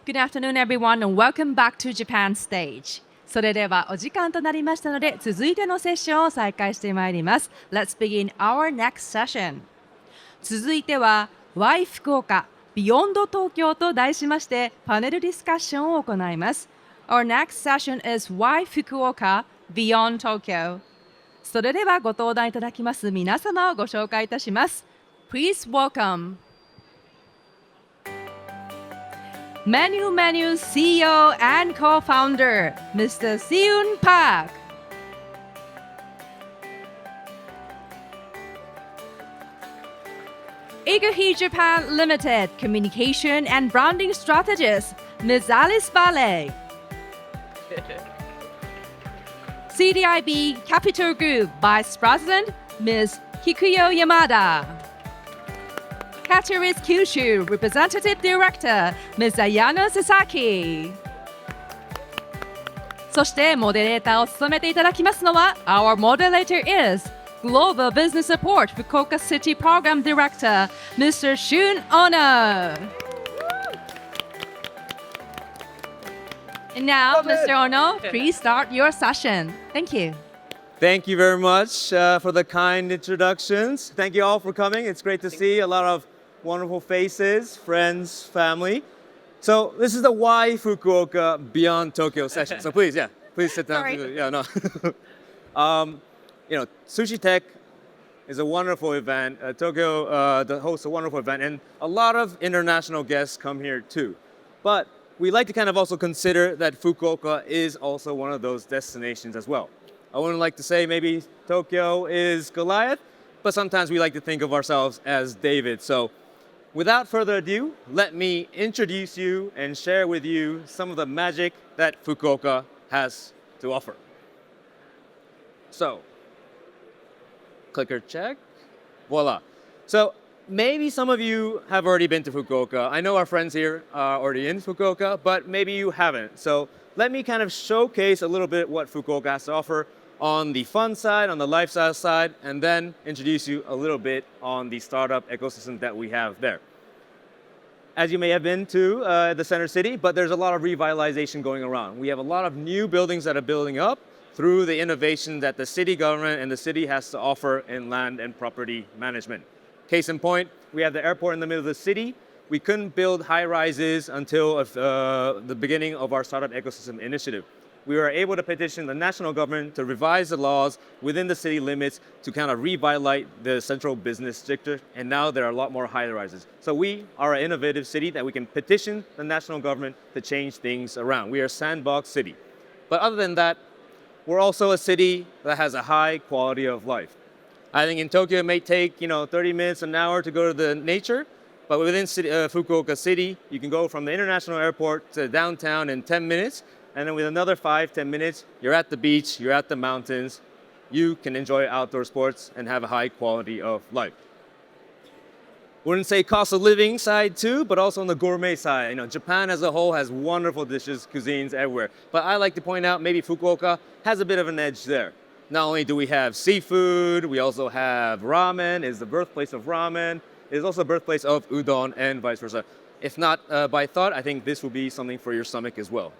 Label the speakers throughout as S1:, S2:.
S1: Good afternoon, everyone, and welcome back to Japan Stage. それではお時間となりましたので、続いてのセッションを再開してまいります。Let's begin our next session. 続いては Why 福岡 Beyond 東京と題しましてパネルディスカッションを行います。Our next session is Why 福岡 Beyond Tokyo. それではご登壇いただきます皆様をご紹介いたします。Please welcome Menu CEO and co-founder, Mr. Siyun Park. Eagerhe Japan Limited, communication and branding strategist, Ms. Alice BALLÉ. CDIB Capital Group Vice President, Ms. Kikuyo Yamada.Cateris Kyushu Representative Director, Ms. Ayano Sasaki. そしてモデレーターを務めていただきますのは Our moderator is Global Business Support Fukuoka City Program Director, Mr. Siyun Ono. And now, Mr. Ono, please start your session. Thank you.
S2: Thank you very much for the kind introductions. Thank you all for coming. It's great to see a lot of wonderful faces, friends, family. So this is the Why Fukuoka Beyond Tokyo session. So please sit down.
S1: Sorry.
S2: Yeah, no. Sushi Tech is a wonderful event. Tokyo hosts a wonderful event, and a lot of international guests come here too. But we like to kind of also consider that Fukuoka is also one of those destinations as well. I wouldn't like to say maybe Tokyo is Goliath, but sometimes we like to think of ourselves as David. So without further ado, let me introduce you and share with you some of the magic that Fukuoka has to offer. So, clicker check. Voila. So maybe some of you have already been to Fukuoka. I know our friends here are already in Fukuoka, but maybe you haven't. So let me kind of showcase a little bit what Fukuoka has to offer on the fun side, on the lifestyle side, and then introduce you a little bit on the startup ecosystem that we have there. As you may have been to the center city, but there's a lot of revitalization going around. We have a lot of new buildings that are building up through the innovation that the city government and the city has to offer in land and property management. Case in point, we have the airport in the middle of the city. We couldn't build high rises until the beginning of our startup ecosystem initiative. We were able to petition the national government to revise the laws within the city limits to kind of revitalize the central business district, and now there are a lot more high rises. So we are an innovative city that we can petition the national government to change things around. We are a sandbox city. But other than that, we're also a city that has a high quality of life. I think in Tokyo it may take 30 minutes, an hour to go to the nature, but within Fukuoka City, you can go from the international airport to downtown in 10 minutes, and then with another 5-10 minutes, you're at the beach, you're at the mountains, you can enjoy outdoor sports and have a high quality of life. Wouldn't say cost of living side too, but also on the gourmet side. Japan as a whole has wonderful dishes, cuisines everywhere. But I like to point out maybe Fukuoka has a bit of an edge there. Not only do we have seafood, we also have ramen. It's the birthplace of ramen. It's also the birthplace of udon and vice versa. If not by thought, I think this will be something for your stomach as well.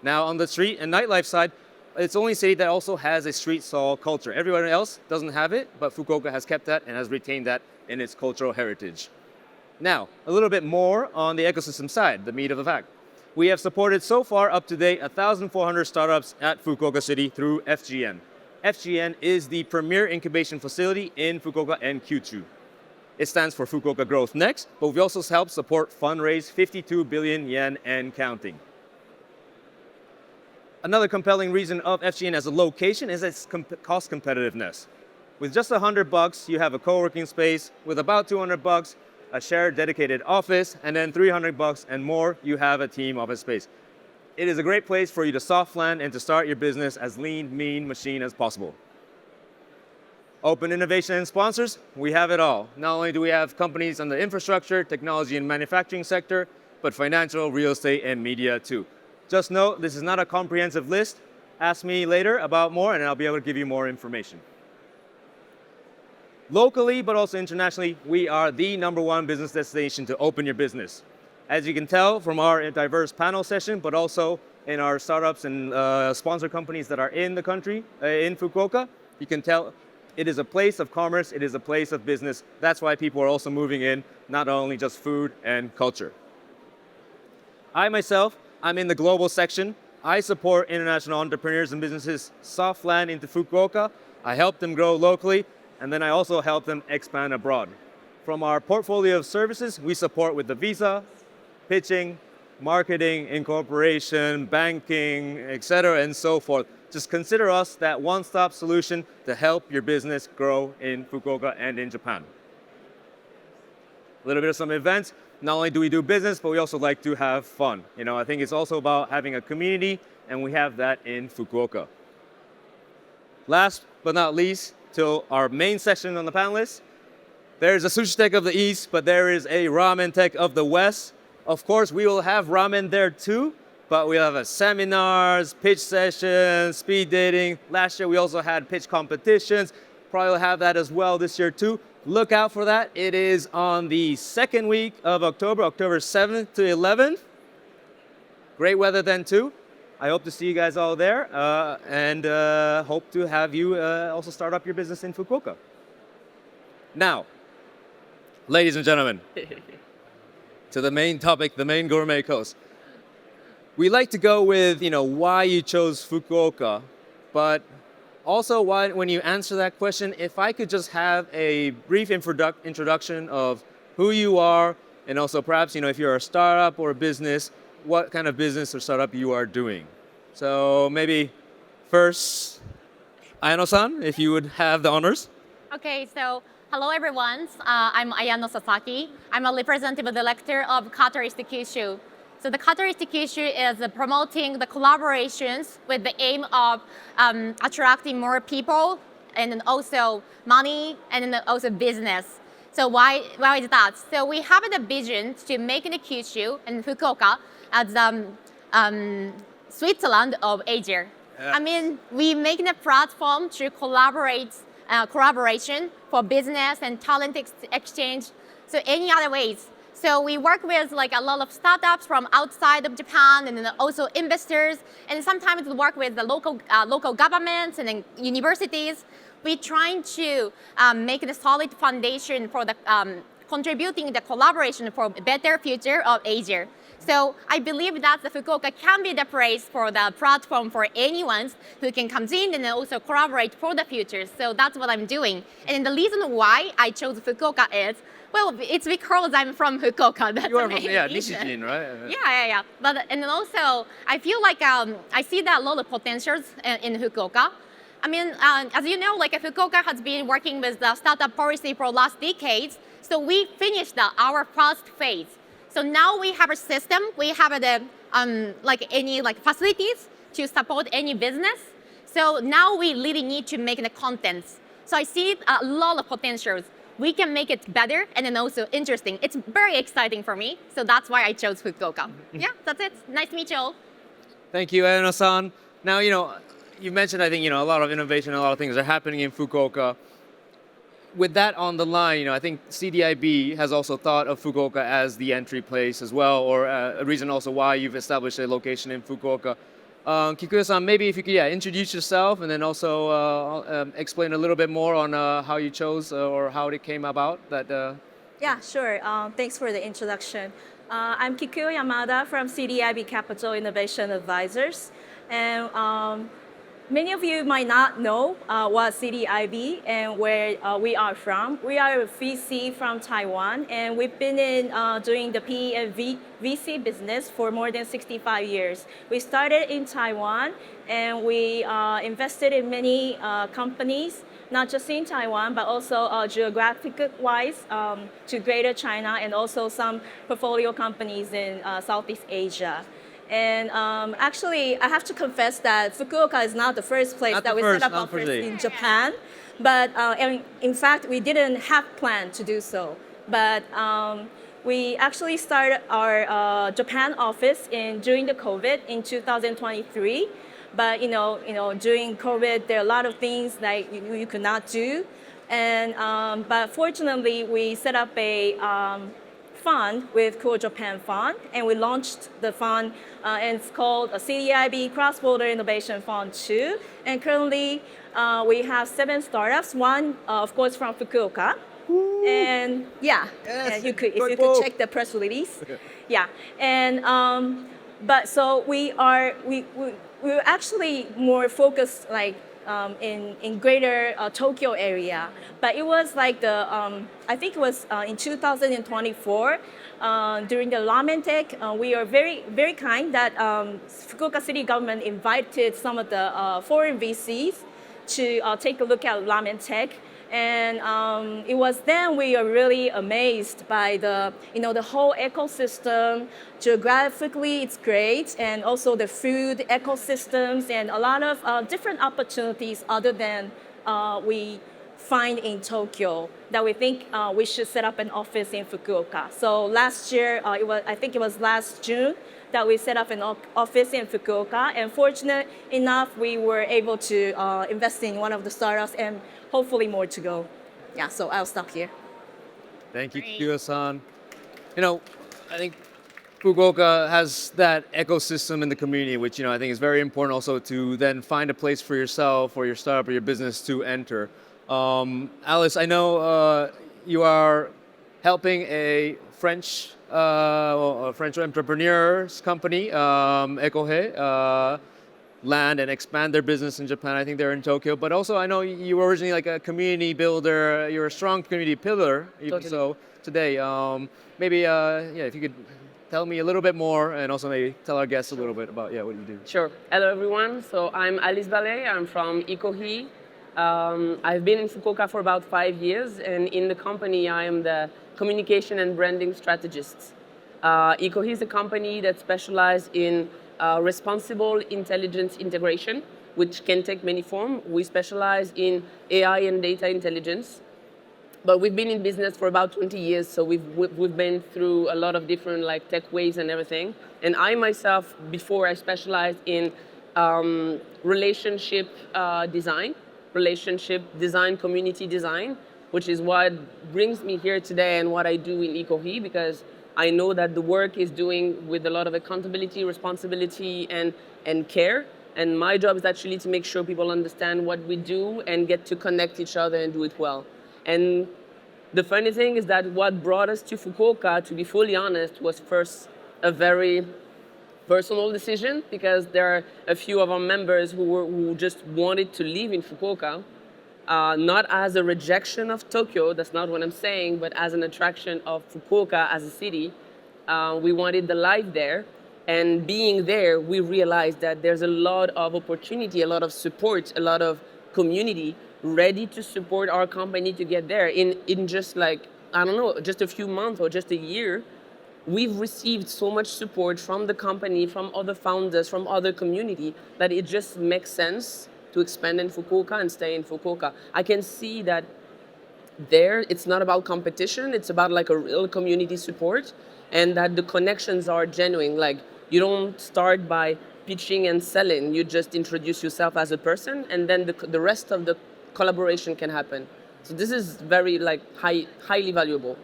S2: Now on the street and nightlife side, it's the only city that also has a street stall culture. Everyone else doesn't have it, but Fukuoka has kept that and has retained that in its cultural heritage. Now, a little bit more on the ecosystem side, the meat of the fact. We have supported so far up to date 1,400 startups at Fukuoka City through FGN. FGN is the premier incubation facility in Fukuoka and Kyushu. It stands for Fukuoka Growth Next, but we also help support fundraise 52 billion yen and counting. Another compelling reason of FGN as a location is its cost competitiveness. With just $100, you have a co-working space. With about $200, a shared dedicated office, and then $300 and more, you have a team office space. It is a great place for you to soft land and to start your business as lean, mean machine as possible. Open innovation and sponsors, we have it all. Not only do we have companies on the infrastructure, technology, and manufacturing sector, but financial, real estate, and media too. Just note, this is not a comprehensive list. Ask me later about more, and I'll be able to give you more information. Locally, but also internationally, we are the #1 business destination to open your business. As you can tell from our diverse panel session, but also in our startups and sponsor companies that are in the country, in Fukuoka, you can tell it is a place of commerce, it is a place of business. That's why people are also moving in, not only just food and culture. I myself, I'm in the global section. I support international entrepreneurs and businesses soft land into Fukuoka. I help them grow locally, and then I also help them expand abroad. From our portfolio of services, we support with the visa, pitching, marketing, incorporation, banking, etc., and so forth. Just consider us that one-stop solution to help your business grow in Fukuoka and in Japan. A little bit of some events. Not only do we do business, but we also like to have fun. I think it's also about having a community, and we have that in Fukuoka. Last but not least, to our main section on the panelists, there's a sushi tech of the East, but there is a ramen tech of the West. Of course, we will have ramen there too, but we have seminars, pitch sessions, speed dating. Last year, we also had pitch competitions. Probably will have that as well this year too. Look out for that. It is on the second week of October, October 7th to 11th. Great weather then too. I hope to see you guys all there and hope to have you also start up your business in Fukuoka. Now, ladies and gentlemen, to the main topic, the main gourmet course. We like to go with, why you chose Fukuoka, but also why, when you answer that question, if I could just have a brief introduction of who you are, and also perhaps, if you're a startup or a business, what kind of business or startup you are doing. So maybe first, Ayano-san, if you would have the honors.
S3: Okay, so hello everyone. I'm Ayano Sasaki. I'm a representative director of Catalyst Kyushu. So the Catalyst Kyushu is promoting the collaborations with the aim of attracting more people and then also money and then also business. So why is that? So we have the vision to make the Kyushu and Fukuoka as Switzerland of Asia.
S2: Yeah.
S3: We make a platform to collaboration for business and talent exchange. So any other ways. So we work with a lot of startups from outside of Japan and then also investors, and sometimes we work with the local governments and then universities. We're trying to make the solid foundation for the contributing the collaboration for a better future of Asia. So I believe that the Fukuoka can be the place for the platform for anyone who can come in and also collaborate for the future. So that's what I'm doing. And the reason why I chose Fukuoka is, well, it's because I'm from Fukuoka. That's
S2: You are
S3: the
S2: from,
S3: main reason.
S2: Nishijin, right?
S3: Yeah. But and then also, I feel like I see that a lot of potentials in Fukuoka. As you know, Fukuoka has been working with the startup policy for last decades. So we finished our first phase. So now we have a system. We have the any facilities to support any business. So now we really need to make the contents. So I see a lot of potentials. We can make it better and then also interesting. It's very exciting for me. So that's why I chose Fukuoka. Yeah, that's it. Nice to meet you all.
S2: Thank you, Ayano-san. Now, you mentioned, I think, a lot of innovation, a lot of things are happening in Fukuoka. With that on the line, I think CDIB has also thought of Fukuoka as the entry place as well, or a reason also why you've established a location in Fukuoka. Kikuya-san, maybe if you could introduce yourself and then also explain a little bit more on how you chose or how it came about.
S4: Yeah, sure. Thanks for the introduction. I'm Kikuya Yamada from CDIB Capital Innovation Advisors. And many of you might not know what CDIB and where we are from. We are a VC from Taiwan, and we've been doing the PE and VC business for more than 65 years. We started in Taiwan, and we invested in many companies, not just in Taiwan, but also geographic-wise to Greater China, and also some portfolio companies in Southeast Asia. And actually, I have to confess that Fukuoka is not the first place that we set up office in Japan. But in fact, we didn't have planned to do so. But we actually started our Japan office during the COVID in 2023. But during COVID, there are a lot of things that you could not do. And but fortunately, we set up a fund with Cool Japan Fund, and we launched the fund, and it's called a CDIB Cross-Border Innovation Fund 2. And currently, we have 7 startups. One, of course, from Fukuoka. Woo. And yeah,
S2: yes,
S4: and if you could check the press release. Yeah, and but so we're actually more focused like in greater Tokyo area. But it was like I think it was in 2024 during the Ramen Tech. We are very kind that Fukuoka City government invited some of the foreign VCs to take a look at Ramen Tech. And it was then we are really amazed by the whole ecosystem. Geographically, it's great, and also the food ecosystems and a lot of different opportunities other than we find in Tokyo that we think we should set up an office in Fukuoka. So last year, I think it was last June that we set up an office in Fukuoka, and fortunate enough, we were able to invest in one of the startups and hopefully more to go. Yeah, so I'll stop here.
S2: Thank you, Kikuyo-san. I think Fukuoka has that ecosystem in the community, which I think is very important also to then find a place for yourself or your startup or your business to enter. Alice, I know you are helping a French entrepreneur's company, Ekohe, land and expand their business in Japan. I think they're in Tokyo, but also I know you were originally like a community builder. You're a strong community pillar, even
S5: Totally.
S2: so today. Maybe if you could tell me a little bit more, and also maybe tell our guests a little bit about what you do.
S5: Sure. Hello, everyone. So I'm Alice BALLÉ. I'm from Ikohi. I've been in Fukuoka for about 5 years, and in the company, I am the communication and branding strategist. Ikohi is a company that specializes in responsible intelligence integration, which can take many forms. We specialize in AI and data intelligence, but we've been in business for about 20 years, so we've been through a lot of different like tech waves and everything. And I myself, before I specialized in relationship design, community design, which is what brings me here today and what I do in Ikohi, because I know that the work is doing with a lot of accountability, responsibility, and care. And my job is actually to make sure people understand what we do and get to connect each other and do it well. And the funny thing is that what brought us to Fukuoka, to be fully honest, was first a very personal decision, because there are a few of our members who just wanted to live in Fukuoka. Not as a rejection of Tokyo, that's not what I'm saying, but as an attraction of Fukuoka as a city. We wanted the life there, and being there, we realized that there's a lot of opportunity, a lot of support, a lot of community ready to support our company to get there. In just like, I don't know, just a few months or just a year, we've received so much support from the company, from other founders, from other community, that it just makes sense to expand in Fukuoka and stay in Fukuoka. I can see that there, it's not about competition, it's about like a real community support, and that the connections are genuine. Like, you don't start by pitching and selling, you just introduce yourself as a person, and then the rest of the collaboration can happen. So this is very like highly valuable.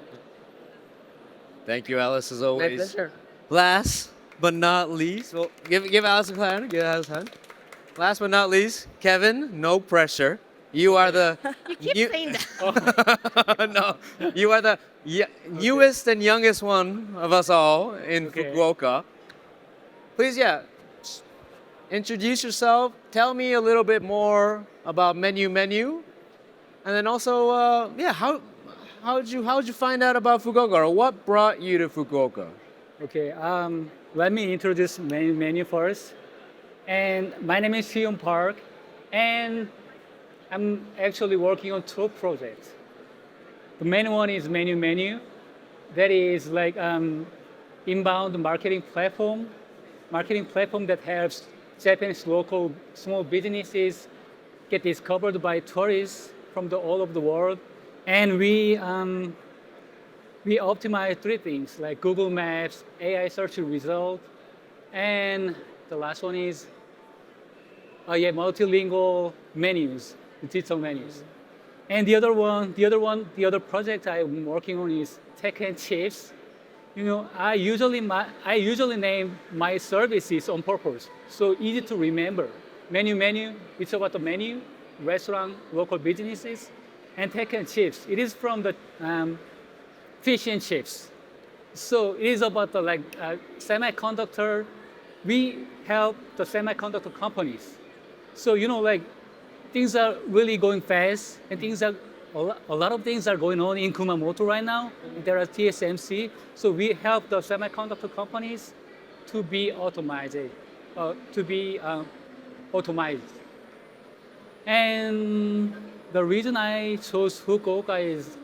S2: Thank you, Alice, as always.
S5: My pleasure.
S2: Last but not least, well, give Alice a hand. Give Alice a hand. Last but not least, Kevin, no pressure. You are the...
S3: You keep saying that.
S2: No, you are the newest and youngest one of us all in Fukuoka. Please, introduce yourself. Tell me a little bit more about Menu, and then also, how did you find out about Fukuoka, or what brought you to Fukuoka?
S6: Okay, let me introduce Menu first. And my name is Siyun Park, and I'm actually working on 2 projects. The main one is Menu. That is like inbound marketing platform that helps Japanese local small businesses get discovered by tourists from all over the world. And we optimize 3 things like Google Maps, AI search result, and the last one is multilingual menus, digital menus. And the other project I'm working on is Tech and Chips. I usually name my services on purpose, so easy to remember. Menu. It's about the menu, restaurant, local businesses, and tech and chips. It is from the fish and chips. So it is about the semiconductor. We help the semiconductor companies. So things are really going fast, and a lot of things are going on in Kumamoto right now. There are TSMC, so we help the semiconductor companies to be automated, And the reason I chose Fukuoka is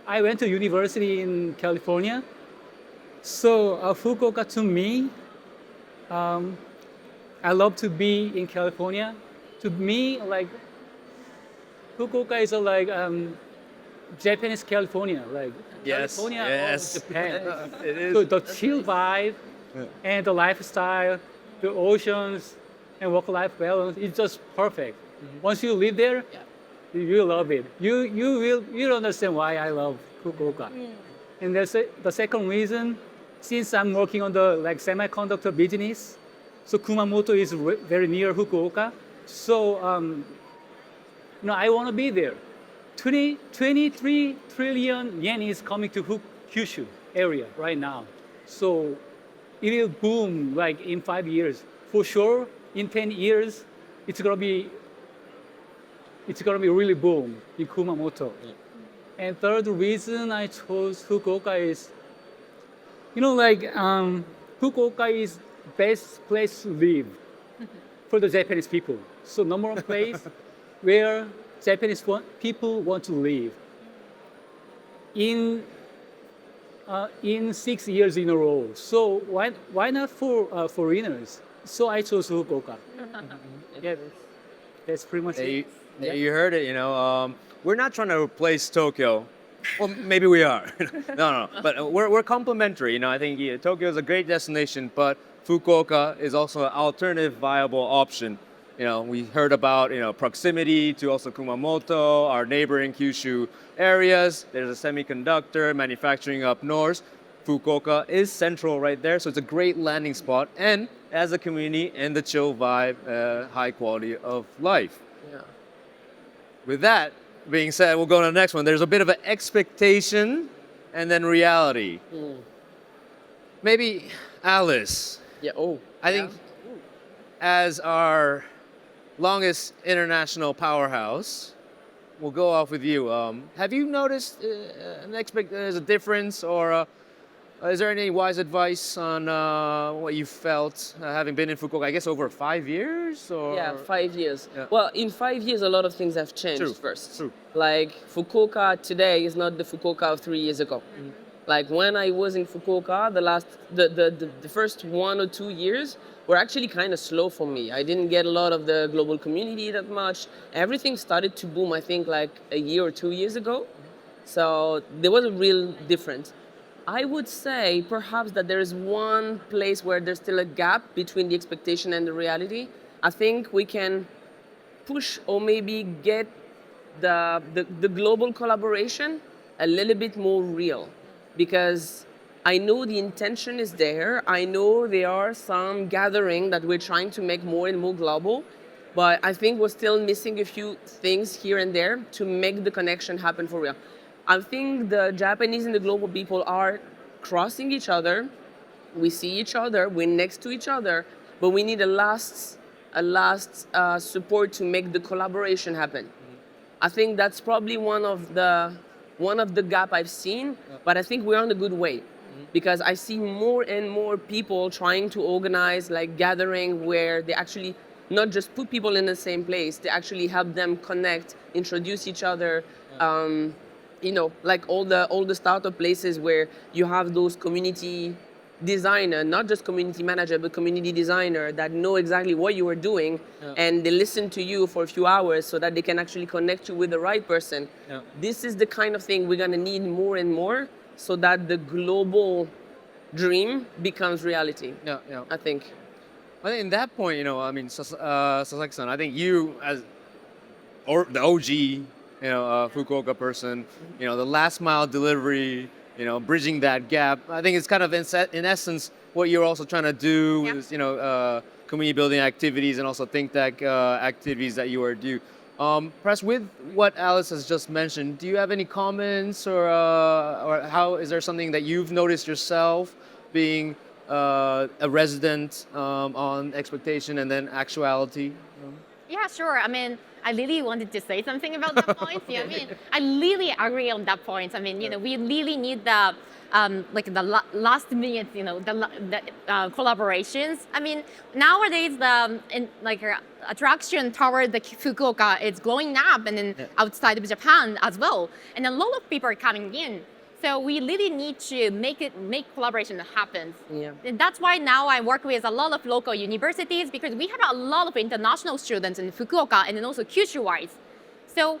S6: I went to university in California, so Fukuoka to me, I love to be in California. To me, Fukuoka is Japanese California,
S2: Yes,
S6: California
S2: yes.
S6: of Japan.
S2: It is.
S6: So the chill vibe and the lifestyle, the oceans and work-life balance is just perfect. Once you live there, you love it. You'll understand why I love Fukuoka. And the second reason, since I'm working on the semiconductor business, so Kumamoto is very near Fukuoka. So I want to be there. 23 trillion yen is coming to Kyushu area right now. So it will boom in 5 years. For sure, in 10 years, it's gonna be really boom in Kumamoto. And third reason I chose Fukuoka is, Fukuoka is best place to live for the Japanese people. So number one place where Japanese people want to live. In 6 years in a row. So why not for foreigners? So I chose Fukuoka. Yeah, that's pretty much it.
S2: You heard it, we're not trying to replace Tokyo. Well, maybe we are. No. But we're complementary. I think Tokyo is a great destination, but Fukuoka is also an alternative viable option. We heard about, proximity to also Kumamoto, our neighboring Kyushu areas. There's a semiconductor manufacturing up north. Fukuoka is central right there, so it's a great landing spot. And as a community and the chill vibe, high quality of life.
S5: Yeah.
S2: With that being said, we'll go to the next one. There's a bit of an expectation and then reality. Maybe Alice.
S5: Yeah. Oh.
S2: I think as our longest international powerhouse, we'll go off with you. Have you noticed there's a difference, or is there any wise advice on what you felt having been in Fukuoka? I guess over 5 years, or
S5: Yeah, 5 years.
S2: Yeah.
S5: Well, in 5 years, a lot of things have changed.
S2: True,
S5: First,
S2: true.
S5: Fukuoka today is not the Fukuoka of 3 years ago. When I was in Fukuoka, the first 1 or 2 years were actually kind of slow for me. I didn't get a lot of the global community that much. Everything started to boom, I think, a year or 2 years ago. So there was a real difference. I would say perhaps that there is one place where there's still a gap between the expectation and the reality. I think we can push or maybe get the global collaboration a little bit more real, because I know the intention is there. I know there are some gathering that we're trying to make more and more global, but I think we're still missing a few things here and there to make the connection happen for real. I think the Japanese and the global people are crossing each other. We see each other, we're next to each other, but we need a last support to make the collaboration happen. I think that's probably one of the gap I've seen, but I think we're on a good way, because I see more and more people trying to organize gathering where they actually not just put people in the same place, they actually help them connect, introduce each other. All the startup places where you have those community designer, not just community manager, but community designer that know exactly what you are doing, and they listen to you for a few hours so that they can actually connect you with the right person. This is the kind of thing we're gonna need more and more, so that the global dream becomes reality. I think.
S2: I think in that point, Sasaki-san, I think you as the OG, Fukuoka person, the last mile delivery bridging that gap. I think it's kind of in essence what you're also trying to do
S3: Yeah.
S2: with, community building activities and also think tank activities that you are do. Perhaps with what Alice has just mentioned, do you have any comments or how is there something that you've noticed yourself being a resident on expectation and then actuality?
S3: Yeah, sure. I mean, I really wanted to say something about that point. Yeah, I mean, I really agree on that point. I mean, we really need the last minute, the collaborations. I mean, nowadays attraction toward the Fukuoka is growing up, and then outside of Japan as well. And a lot of people are coming in. So we really need to make collaboration happen.
S5: Yeah.
S3: And that's why now I work with a lot of local universities, because we have a lot of international students in Fukuoka and then also Kyushu-wise. So,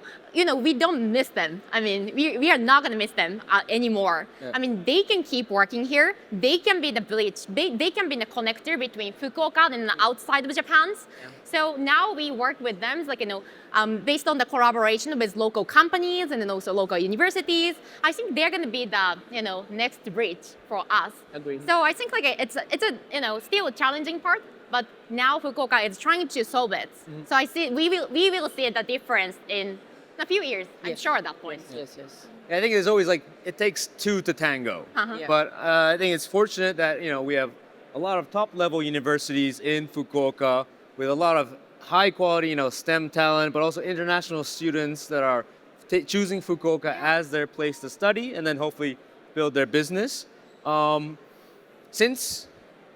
S3: we don't miss them. I mean, we are not going to miss them anymore.
S2: Yeah.
S3: I mean, they can keep working here. They can be the bridge. They can be the connector between Fukuoka and the outside of Japan.
S5: Yeah.
S3: So now we work with them, based on the collaboration with local companies and then also local universities. I think they're going to be the, next bridge for us.
S5: Agreed.
S3: So I think it's a still a challenging part, but now Fukuoka is trying to solve it. So I see we will see the difference in a few years. I'm
S5: Yes.
S3: sure at that point.
S5: Yes.
S2: I think there's always it takes two to tango.
S5: Yeah.
S2: But I think it's fortunate that we have a lot of top-level universities in Fukuoka with a lot of high-quality STEM talent, but also international students that are choosing Fukuoka as their place to study and then hopefully build their business. Since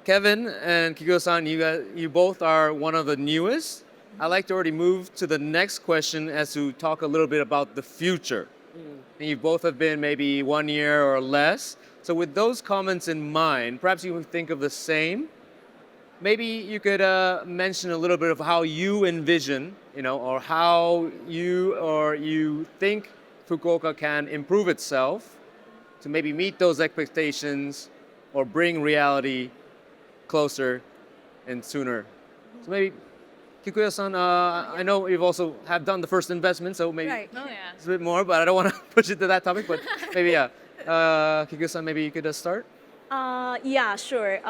S2: Kevin and Kikuyo-san, you both are one of the newest, I'd like to already move to the next question as to talk a little bit about the future. And you both have been maybe 1 year or less. So with those comments in mind, perhaps you would think of the same. Maybe you could mention a little bit of how you envision, or how you think Fukuoka can improve itself to maybe meet those expectations or bring reality closer and sooner. So maybe Kikuyo-san, I know you've also have done the first investment, so maybe
S4: Right.
S3: Oh yeah.
S2: it's a bit more, but I don't want to push it to that topic. But maybe, Kikuyo-san, maybe you could start.
S4: Yeah, sure.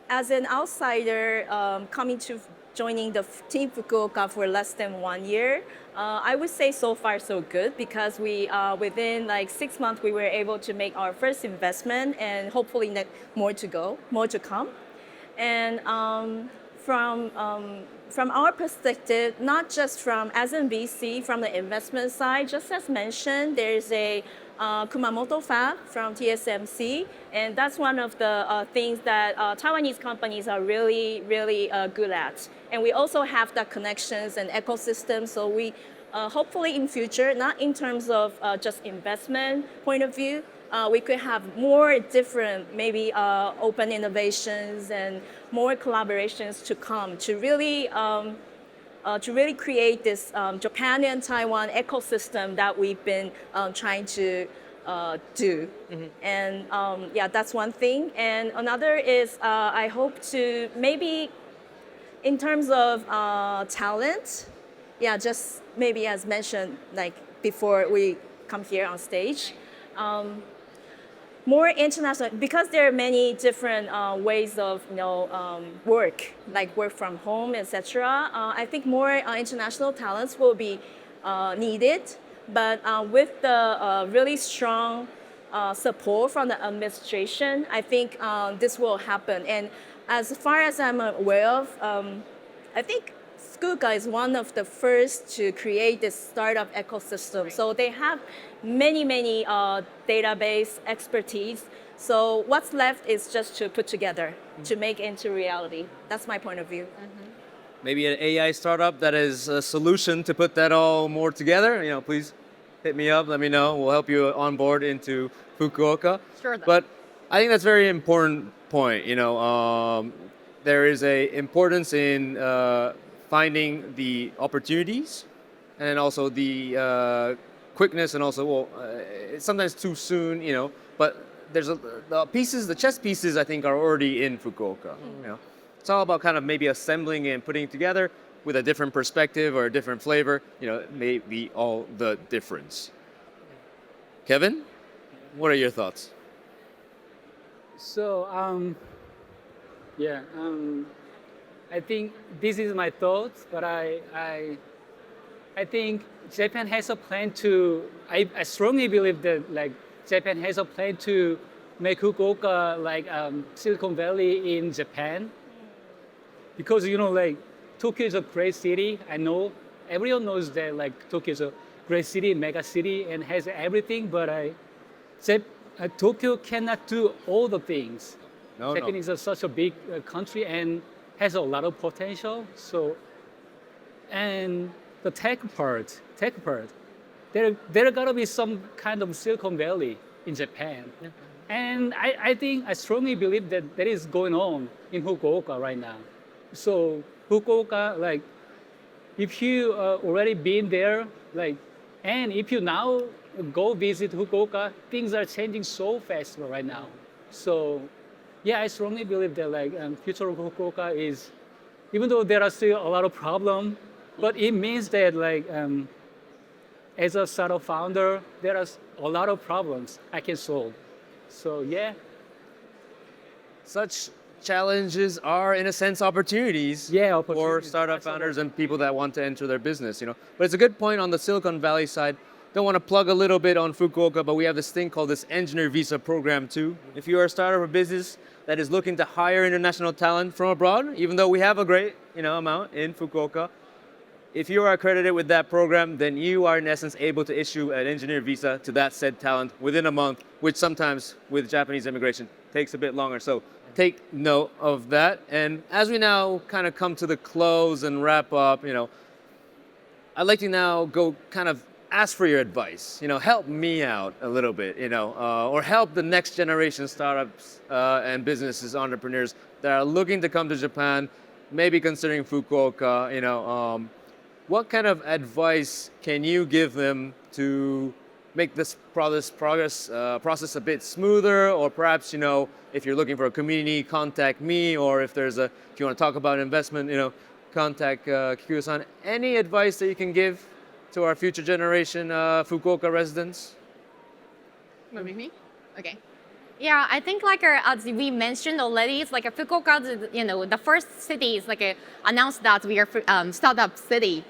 S4: As an outsider coming to joining the team Fukuoka for less than 1 year, I would say so far so good, because we within 6 months we were able to make our first investment, and hopefully more to come. And from our perspective, not just from as an VC, from the investment side, just as mentioned, there's a Kumamoto fab from TSMC, and that's one of the things that Taiwanese companies are really, really good at. And we also have the connections and ecosystem, so we hopefully in future, not in terms of just investment point of view, we could have more different, maybe open innovations and more collaborations to come to really create this Japan and Taiwan ecosystem that we've been trying to do. And that's one thing. And another is I hope to maybe in terms of talent, just maybe as mentioned before we come here on stage, more international, because there are many different ways of work, like work from home, etc. I think more international talents will be needed, but with the really strong support from the administration, I think this will happen. And as far as I'm aware of, I think FUKUOKA is one of the first to create this startup ecosystem. So they have many database expertise. So what's left is just to put together, to make into reality. That's my point of view.
S2: Maybe an AI startup that is a solution to put that all more together. Please hit me up. Let me know. We'll help you on board into Fukuoka.
S3: Sure.
S2: But I think that's a very important point. There is a importance in finding the opportunities, and then also the quickness, and also it's sometimes too soon. But there's the chess pieces I think are already in Fukuoka. It's all about kind of maybe assembling and putting together with a different perspective or a different flavor. May be all the difference. Kevin? What are your thoughts?
S6: So, I think this is my thoughts, but I think Japan has a plan to. I strongly believe that like Japan has a plan to make Fukuoka like Silicon Valley in Japan, because like Tokyo is a great city. I know everyone knows that like Tokyo is a great city, mega city, and has everything. But Tokyo cannot do all the things.
S2: No.
S6: Japan is such a big country and has a lot of potential. So, and the tech part, there gotta be some kind of Silicon Valley in Japan.
S2: Yeah.
S6: And I strongly believe that that is going on in Fukuoka right now. So Fukuoka, like, if you already been there, like, and if you now go visit Fukuoka, things are changing so fast right now. So, yeah, I strongly believe that like future of Fukuoka is, even though there are still a lot of problems, but it means that like as a startup founder, there are a lot of problems I can solve. So yeah.
S2: Such challenges are, in a sense, opportunities,
S6: Yeah,
S2: for
S6: opportunities.
S2: startup
S6: Absolutely.
S2: founders and people that want to enter their business. But it's a good point on the Silicon Valley side. Don't want to plug a little bit on Fukuoka, but we have this thing called this engineer visa program too. If you are a startup or business that is looking to hire international talent from abroad, even though we have a great amount in Fukuoka, if you are accredited with that program, then you are in essence able to issue an engineer visa to that said talent within a month, which sometimes with Japanese immigration takes a bit longer. So take note of that. And as we now kind of come to the close and wrap up, I'd like to now go kind of ask for your advice. Help me out a little bit, or help the next generation startups and businesses, entrepreneurs that are looking to come to Japan, maybe considering Fukuoka. What kind of advice can you give them to make this process a bit smoother? Or perhaps, if you're looking for a community, contact me. Or if you want to talk about investment, contact Kikuyo-san. Any advice that you can give to our future generation Fukuoka residents?
S3: Maybe me? Okay. Yeah, I think like as we mentioned already, it's like Fukuoka, the first city is like announced that we are startup city.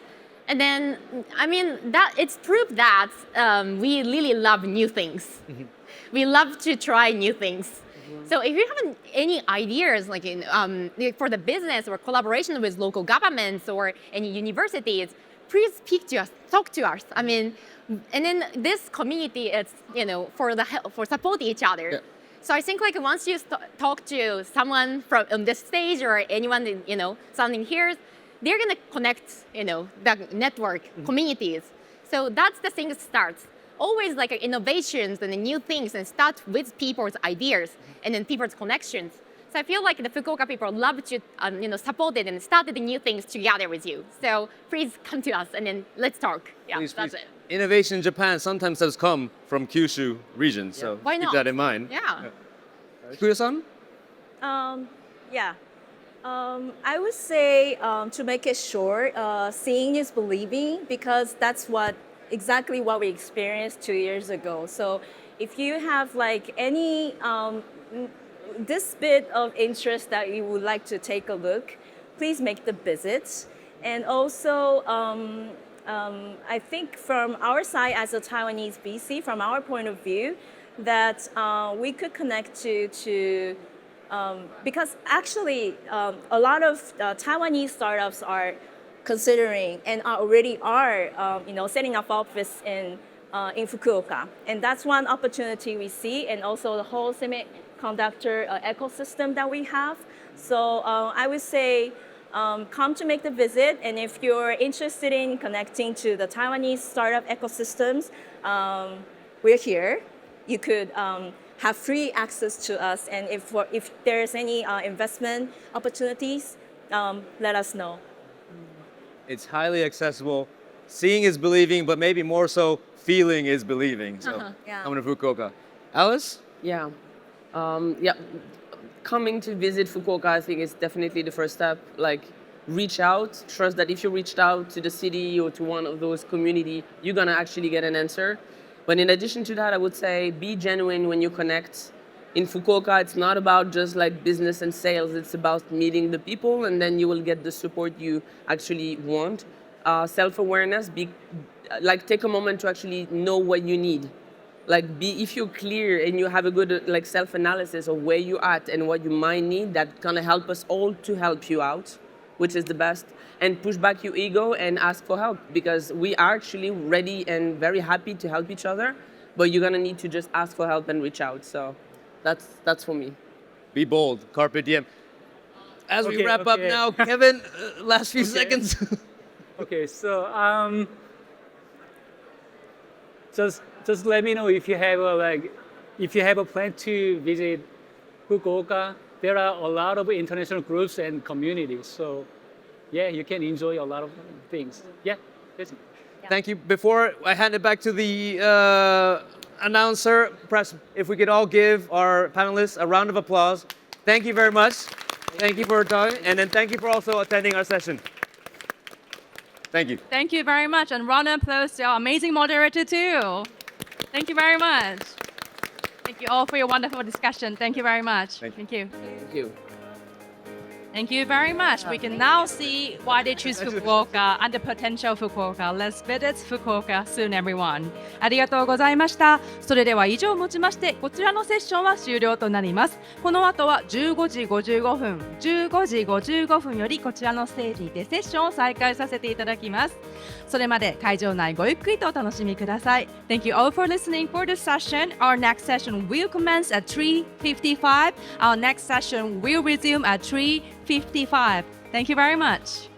S3: And then, I mean, that it's proof that we really love new things. We love to try new things. So if you have any ideas like for the business or collaboration with local governments or any universities, please speak to us, talk to us. I mean, and then this community is, for support each other.
S2: Yeah.
S3: So I think like once you talk to someone from on this stage or anyone, sounding here, they're gonna connect, the network communities. So that's the thing that starts. Always like innovations and new things, and start with people's ideas and then people's connections. So I feel like the Fukuoka people love to, support it and started new things together with you. So please come to us and then let's talk. Yeah,
S2: Please,
S3: that's
S2: please.
S3: it.
S2: Innovation in Japan sometimes does come from Kyushu region, so
S3: Why
S2: keep
S3: not?
S2: that in mind.
S3: Yeah.
S2: Kikuyo-san?
S4: I would say to make it short, seeing is believing, because that's exactly what we experienced 2 years ago. So if you have like any this bit of interest that you would like to take a look, please make the visit. And also, I think from our side as a Taiwanese VC, from our point of view, that we could connect to because actually a lot of Taiwanese startups are considering and already are setting up office in Fukuoka, and that's one opportunity we see, and also the whole semiconductor ecosystem that we have. So I would say come to make the visit, and if you're interested in connecting to the Taiwanese startup ecosystems, we're here. You could have free access to us, and if there's any investment opportunities, let us know.
S2: It's highly accessible. Seeing is believing, but maybe more so feeling is believing. So
S4: Yeah.
S2: coming to Fukuoka. Alice?
S5: Yeah. Coming to visit Fukuoka, I think, is definitely the first step. Like, reach out. Trust that if you reached out to the city or to one of those community, you're gonna actually get an answer. But in addition to that, I would say be genuine when you connect. In Fukuoka, it's not about just like business and sales. It's about meeting the people, and then you will get the support you actually want. Self-awareness, take a moment to actually know what you need. If you're clear and you have a good self-analysis of where you're at and what you might need, that's gonna help us all to help you out, which is the best. And push back your ego and ask for help, because we are actually ready and very happy to help each other, but you're gonna need to just ask for help and reach out. So that's for me.
S2: Be bold, carpe diem. As we
S6: Okay,
S2: wrap up
S6: okay.
S2: now, Kevin, last few seconds.
S6: Okay, so just let me know if you have a plan to visit Fukuoka. There are a lot of international groups and communities, so yeah, you can enjoy a lot of things. Yeah, that's it.
S2: Thank you. Before I hand it back to the announcer, perhaps if we could all give our panelists a round of applause. Thank you very much. Thank you for talking, and then thank you for also attending our session. Thank you.
S1: Thank you very much, and round of applause to our amazing moderator too. Thank you very much. Thank you all for your wonderful discussion. Thank you very much.
S2: Thank
S1: Thank you.
S5: Thank you.
S1: Thank you very much. We can now see why they choose Fukuoka and the potential Fukuoka. Let's visit Fukuoka soon, everyone. ありがとうございました。それでは以上をもちまして、こちらのセッションは終了となります。この後は15時55分よりこちらのステージでセッションを再開させていただきます。それまで会場内ごゆっくりとお楽しみください。Thank you all for listening for this session. Our next session will commence at 3:55. Our next session will resume at 3:55. Thank you very much.